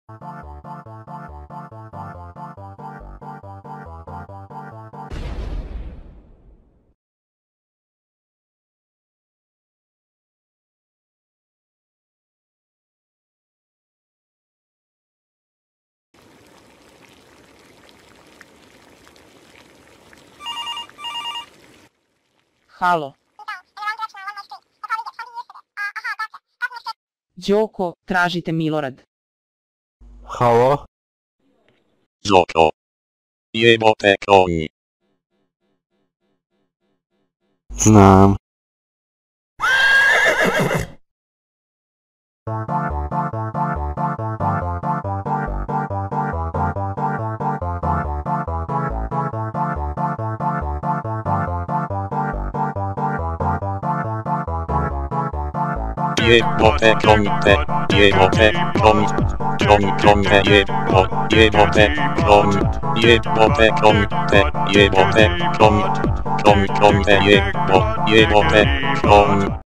Halo. Đoko, tražite Milorad. Halo? Đoko. Jebote koји. Znam. Jebote koјte, jebote koјte, jebote jebote koјte, jebote koјte, jebote koјte.